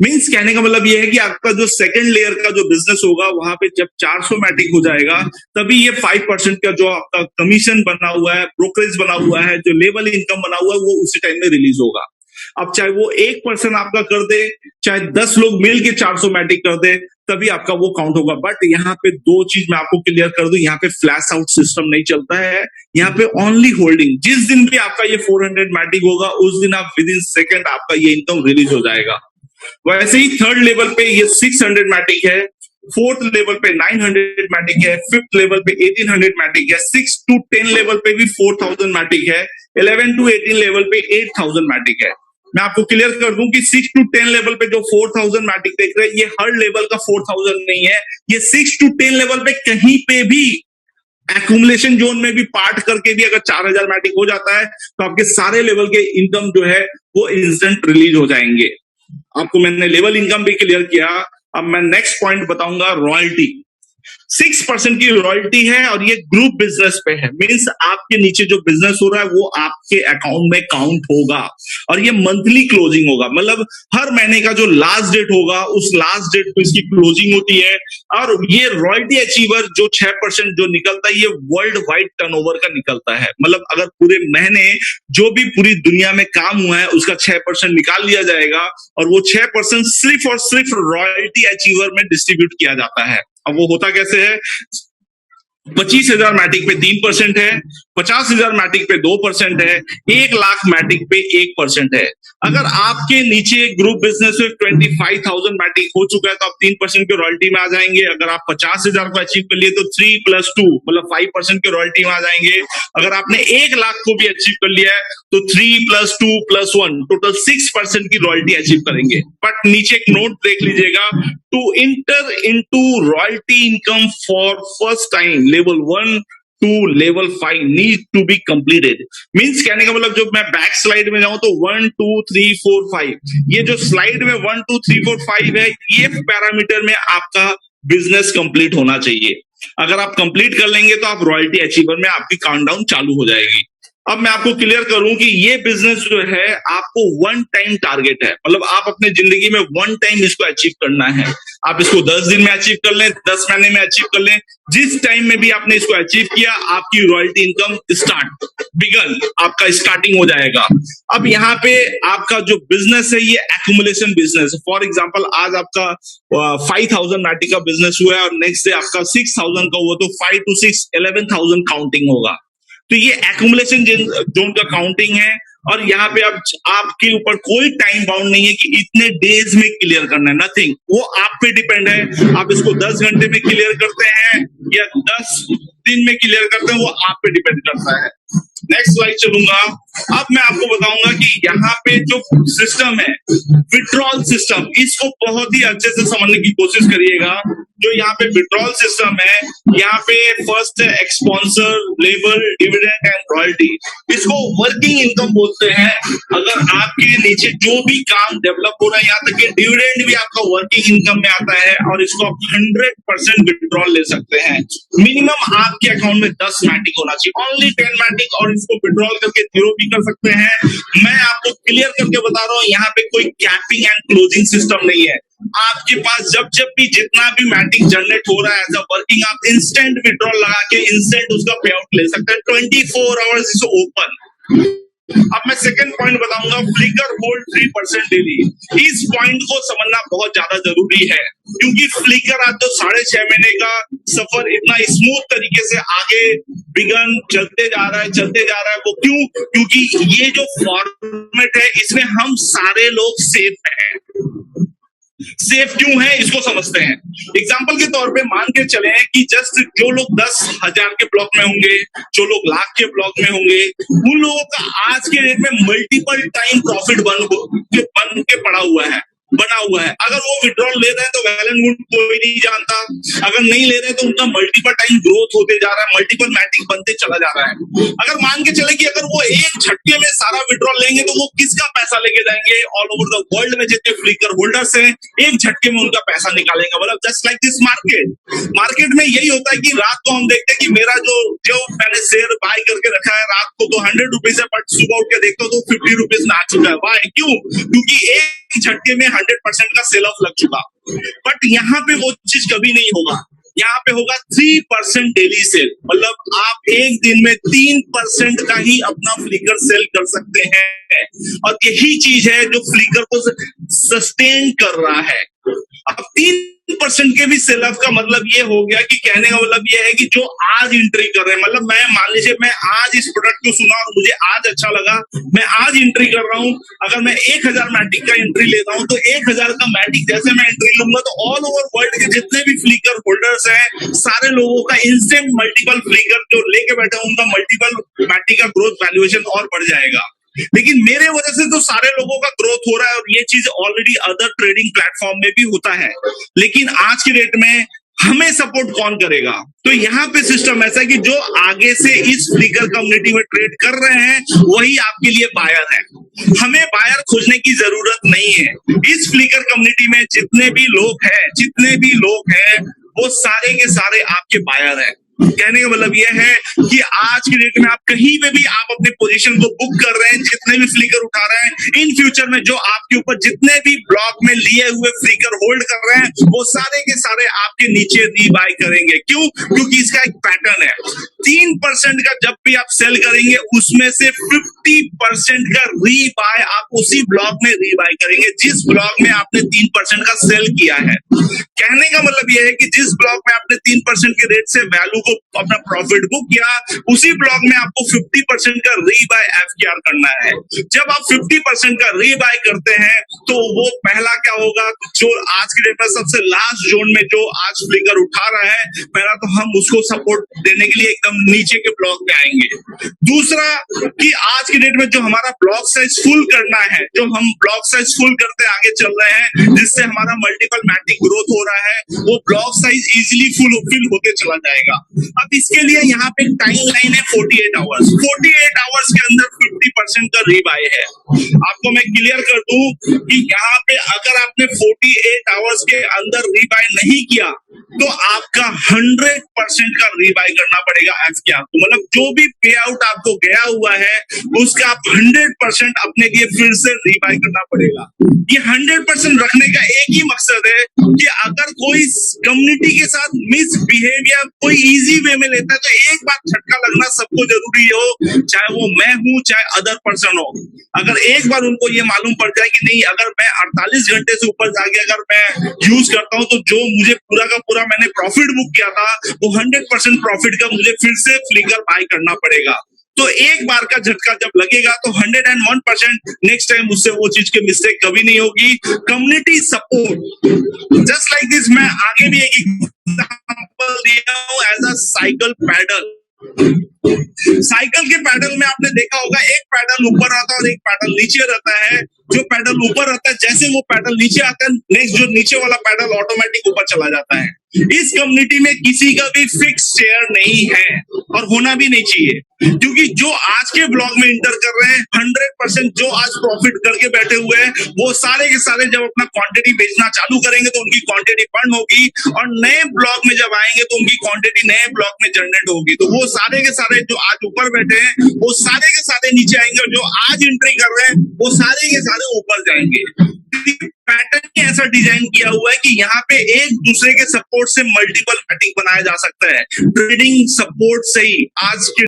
मींस कहने का मतलब ये है कि आपका जो सेकंड लेयर का जो बिजनेस होगा वहां पे जब 400 मैटिक हो जाएगा तभी ये 5% का जो आपका कमीशन बना हुआ है, ब्रोकरेज बना हुआ है, जो लेवल इनकम बना हुआ है वो उसी टाइम में रिलीज होगा। अब चाहे वो 1% आपका कर दे, चाहे 10 लोग मिल के 400 मैटिक कर दे, तभी आपका वो काउंट होगा। बट यहाँ पे 2 चीज मैं आपको क्लियर कर दूं, यहाँ पे फ्लैश आउट सिस्टम नहीं चलता है, यहाँ पे ओनली होल्डिंग। जिस दिन भी आपका ये 400 मैटिक होगा उस दिन आप विद इन सेकेंड आपका ये इनकम रिलीज हो जाएगा। वैसे ही थर्ड लेवल पे ये 600 मैटिक है, फोर्थ लेवल पे 900 मैटिक है, फिफ्थ लेवल पे 1800 मैटिक है, 6 to 10 लेवल पे भी 4000 मैटिक है, 11 to 18 लेवल पे 8000 मैटिक है। मैं आपको क्लियर कर दूं कि 6 to 10 लेवल पे जो 4000 मैटिक देख रहे हैं ये हर लेवल का 4000 नहीं है, ये 6 to 10 लेवल पे कहीं पे भी एक्यूमुलेशन जोन में भी पार्ट करके भी अगर 4000 मैटिक हो जाता है तो आपके सारे लेवल के इनकम जो है वो इंस्टेंट रिलीज हो जाएंगे। आपको मैंने लेवल इनकम भी क्लियर किया। अब मैं नेक्स्ट पॉइंट बताऊंगा, रॉयल्टी। 6% की रॉयल्टी है और ये ग्रुप बिजनेस पे है। मींस आपके नीचे जो बिजनेस हो रहा है वो आपके अकाउंट में काउंट होगा और ये मंथली क्लोजिंग होगा, मतलब हर महीने का जो लास्ट डेट होगा उस लास्ट डेट पे इसकी क्लोजिंग होती है। और ये रॉयल्टी अचीवर जो 6% जो निकलता है ये वर्ल्ड वाइड टर्नओवर का निकलता है, मतलब अगर पूरे महीने जो भी पूरी दुनिया में काम हुआ है उसका 6% निकाल लिया जाएगा और वो 6% सिर्फ और सिर्फ रॉयल्टी अचीवर में डिस्ट्रीब्यूट किया जाता है। अब वो होता कैसे है? 25,000 मैटिक पे 3% है, 50,000 मैटिक पे 2% है, 1 लाख मैटिक पे 1% है। अगर आपके नीचे ग्रुप बिजनेस में 25,000 मैटिक हो चुका है तो आप 3% के रॉयल्टी में आ जाएंगे। अगर आप 50,000 को अचीव कर लिए तो 3+2 मतलब 5% के रॉयल्टी में आ जाएंगे। अगर आपने 1 लाख को भी अचीव कर लिया है तो 3+2+1 टोटल 6% की रॉयल्टी अचीव करेंगे। बट नीचे एक नोट देख लीजिएगा, to enter into royalty income for first time level 1 to level 5 need to be completed। Means कहने का मतलब जब मैं बैक स्लाइड में जाऊं तो 1 2 3 4 5 ये जो स्लाइड में 1 2 3 4 5 है, ये पैरामीटर में आपका बिजनेस कंप्लीट होना चाहिए। अगर आप कंप्लीट कर लेंगे तो आप रॉयल्टी अचीवर में आपकी काउंटडाउन चालू हो जाएगी। अब मैं आपको क्लियर करूं कि ये बिजनेस जो है आपको 1 टाइम टारगेट है, मतलब आप अपने जिंदगी में 1 टाइम इसको अचीव करना है। आप इसको 10 दिन में अचीव कर लें, 10 महीने में अचीव कर लें, जिस टाइम में भी आपने इसको अचीव किया आपकी रॉयल्टी इनकम बिगन आपका स्टार्टिंग हो जाएगा। अब यहाँ पे आपका जो बिजनेस है ये एक्यूमुलेशन बिजनेस है। फॉर एग्जाम्पल आज आपका 5,000 मैटिक का बिजनेस हुआ है और नेक्स्ट डे आपका 6,000 का हुआ तो 5 to 6 11,000 काउंटिंग होगा। तो ये एक्यूमुलेशन जोन का काउंटिंग है और यहाँ पे अब आपके ऊपर कोई टाइम बाउंड नहीं है कि इतने डेज में क्लियर करना है, नथिंग। वो आप पे डिपेंड है, आप इसको 10 घंटे में क्लियर करते हैं या 10 दिन में क्लियर करते हैं, वो आप पे डिपेंड करता है। नेक्स्ट स्लाइड चलूंगा। अब मैं आपको बताऊंगा कि यहाँ पे जो सिस्टम है विड्रॉल सिस्टम, इसको बहुत ही अच्छे से समझने की कोशिश करिएगा। जो यहाँ पे विड्रॉल सिस्टम है, यहाँ पे फर्स्ट है एक्सपॉन्सर, लेबर, डिविडेंड एंड रॉयल्टी। इसको वर्किंग इनकम बोलते हैं। अगर आपके नीचे जो भी काम डेवलप हो रहा है, यहाँ तक कि डिविडेंड भी आपका वर्किंग इनकम में आता है और इसको आप 100% विड्रॉल ले सकते हैं। मिनिमम आपके अकाउंट में 10 मैटिक होना चाहिए, ओनली 10 मैटिक, और इसको विड्रॉल करके 0 भी कर सकते हैं। मैं आपको क्लियर करके बता रहा हूँ, यहाँ पे कोई कैपिंग एंड क्लोजिंग सिस्टम नहीं है। आपके पास जब भी जितना भी मैटिक जनरेट हो रहा है एज अ वर्किंग, आप इंस्टेंट विड्रॉल लगा के इंस्टेंट उसका पे आउट ले सकते हैं। 24 आवर्स इज ओपन। अब मैं सेकंड पॉइंट बताऊंगा, फ्लिकर होल्ड 3% डेली। इस पॉइंट को समझना बहुत ज्यादा जरूरी है क्योंकि फ्लिकर आज तो 6.5 महीने का सफर इतना स्मूथ तरीके से आगे बिगन चलते जा रहा है। वो क्यों? क्योंकि ये जो फॉर्मेट है इसमें हम सारे लोग सेफ हैं। सेफ क्यों है इसको समझते हैं। एग्जाम्पल के तौर पे मान के चले कि जस्ट जो लोग 10,000 के ब्लॉक में होंगे, जो लोग लाख के ब्लॉक में होंगे, उन लोगों का आज के डेट में मल्टीपल टाइम प्रॉफिट बन के बना हुआ है। अगर वो विड्रॉल ले रहे हैं तो वेल एंड गुड, कोई नहीं जानता। अगर नहीं ले रहे हैं तो उनका मल्टीपल टाइम ग्रोथ होते जा रहा है, मल्टीपल मैटिक बनते चला जा रहा है। अगर मान के चले कि अगर वो एक झटके में सारा विड्रॉल लेंगे तो वो किसका पैसा लेके जाएंगे? ऑल ओवर द वर्ल्ड में जितने फ्लिकर होल्डर्स हैं, एक झटके में उनका पैसा निकालेंगे। मतलब जस्ट लाइक दिस मार्केट में यही होता है कि रात को हम देखते हैं कि मेरा जो मैंने शेयर बाय करके रखा है रात को तो 100 रुपीज है, बट सुबह उठ के देखता हूँ तो 50 रुपीज में आ चुका है। वाई? क्यों? क्योंकि एक झटके में 100% का सेल ऑफ लग चुका। बट यहाँ पे वो चीज कभी नहीं होगा। यहाँ पे होगा 3% डेली सेल, मतलब आप एक दिन में 3% का ही अपना फ्लिकर सेल कर सकते हैं और यही चीज है जो फ्लिकर को सस्टेन कर रहा है। अब 3% के भी सेल ऑफ का मतलब ये हो गया कि कहने का मतलब ये है कि जो आज एंट्री कर रहे हैं, मतलब मैं मान लीजिए मैं आज इस प्रोडक्ट को सुना और मुझे आज अच्छा लगा, मैं आज एंट्री कर रहा हूं। अगर मैं 1000 मैटिक का एंट्री लेता हूं तो 1000 का मैटिक जैसे मैं एंट्री लूंगा तो ऑल ओवर वर्ल्ड के जितने भी फ्लिकर होल्डर्स हैं सारे लोगों का इंस्टेंट मल्टीपल फ्लिकर जो लेके बैठे हैं उनका मल्टीपल मैटिक का ग्रोथ वैल्यूएशन और बढ़ जाएगा। लेकिन मेरे वजह से तो सारे लोगों का ग्रोथ हो रहा है और ये चीज ऑलरेडी अदर ट्रेडिंग प्लेटफॉर्म में भी होता है। लेकिन आज की डेट में हमें सपोर्ट कौन करेगा? तो यहाँ पे सिस्टम ऐसा है कि जो आगे से इस फ्लिकर कम्युनिटी में ट्रेड कर रहे हैं वही आपके लिए बायर है। हमें बायर खोजने की जरूरत नहीं है। इस फ्लिकर कम्युनिटी में जितने भी लोग हैं वो सारे के सारे आपके बायर हैं। कहने का मतलब यह है कि आज की डेट में आप कहीं पे भी आप अपने पोजीशन को बुक कर रहे हैं, जितने भी फ्लिकर उठा रहे हैं, इन फ्यूचर में जो आपके ऊपर जितने भी ब्लॉक में लिए हुए फ्लिकर होल्ड कर रहे हैं वो सारे के सारे आपके नीचे रीबाय करेंगे। क्यों? क्योंकि इसका एक पैटर्न है। 3% का जब भी आप सेल करेंगे उसमें से 50% का रीबाय आप उसी ब्लॉक में रीबाय करेंगे जिस ब्लॉक में आपने 3% का सेल किया है। कहने का मतलब यह है कि जिस ब्लॉक में आपने 3% के रेट से वैल्यू को अपना प्रॉफिट बुक किया, उसी ब्लॉक में आपको 50% का रीबाय एफकेआर करना है। जब आप 50% का रीबाय करते हैं तो वो पहला क्या होगा, जो आज की डेट में सबसे लास्ट जोन में जो आज फ्लिकर उठा रहा है, पहला तो हम उसको सपोर्ट देने के लिए एकदम नीचे के ब्लॉक में आएंगे। दूसरा कि आज की डेट में जो हमारा ब्लॉक साइज फुल करना है, जो हम ब्लॉक साइज फुल करते आगे चल रहे हैं, जिससे हमारा मल्टीपल मैट्रिक ग्रोथ हो रहा है, वो ब्लॉक साइज इजीली फिल होते चला जाएगा। अब इसके लिए यहाँ पे टाइम लाइन है 48 आवर्स। 48 आवर्स के अंदर 50% का रीबाय है। आपको मैं क्लियर कर दूं कि यहाँ पे अगर आपने 48 आवर्स के अंदर रीबाय नहीं किया तो आपका 100% का रीबाय करना पड़ेगा एफकेआर को। मतलब जो भी पे आउट आपको गया हुआ है उसका आप 100% अपने लिए फिर से रीबाय करना पड़ेगा। ये 100% रखने का एक ही मकसद है कि अगर कोई कम्युनिटी के साथ मिसबिहेवियर कोई इजी वे में लेता है तो एक बार झटका लगना सबको जरूरी हो, चाहे वो मैं हूं चाहे अदर पर्सन हो। अगर एक बार उनको ये मालूम पड़ जाए कि नहीं, अगर मैं 48 घंटे से ऊपर जाके अगर मैं यूज करता हूं तो जो मुझे पूरा का पूरा मैंने प्रॉफिट बुक किया था वो 100% प्रॉफिट का मुझे फिर से फ्लिकर बाय करना पड़ेगा। तो एक बार का झटका जब लगेगा तो 101% नेक्स्ट टाइम उससे वो चीज की मिस्टेक कभी नहीं होगी। Community support just like this, मैं आगे भी एक एग्जांपल दिया हूं as a cycle pedal. Cycle के पैडल में आपने देखा होगा एक पैडल ऊपर आता है और एक पैडल नीचे रहता है। जो पैडल ऊपर रहता है, जैसे वो पैडल नीचे आता है, नेक्स्ट जो नीचे वाला पैडल ऑटोमेटिक ऊपर चला जाता है। इस कम्युनिटी में किसी का भी फिक्स शेयर नहीं है और होना भी नहीं चाहिए, क्योंकि जो आज के ब्लॉक में इंटर कर रहे हैं 100% जो आज प्रॉफिट करके बैठे हुए हैं वो सारे के सारे जब अपना क्वांटिटी बेचना चालू करेंगे तो उनकी क्वांटिटी बर्न होगी और नए ब्लॉक में जब आएंगे तो उनकी क्वांटिटी नए ब्लॉक में जनरेट होगी। तो वो सारे के सारे जो आज ऊपर बैठे हैं वो सारे के सारे नीचे आएंगे और जो आज एंट्री कर रहे हैं वो सारे के सारे ऊपर जाएंगे। पैटर्न ही ऐसा डिजाइन किया हुआ है कि यहाँ पे एक दूसरे के सपोर्ट से मल्टीपल मैट्रिक बनाया जा सकता है। ट्रेडिंग सपोर्ट से ही आज के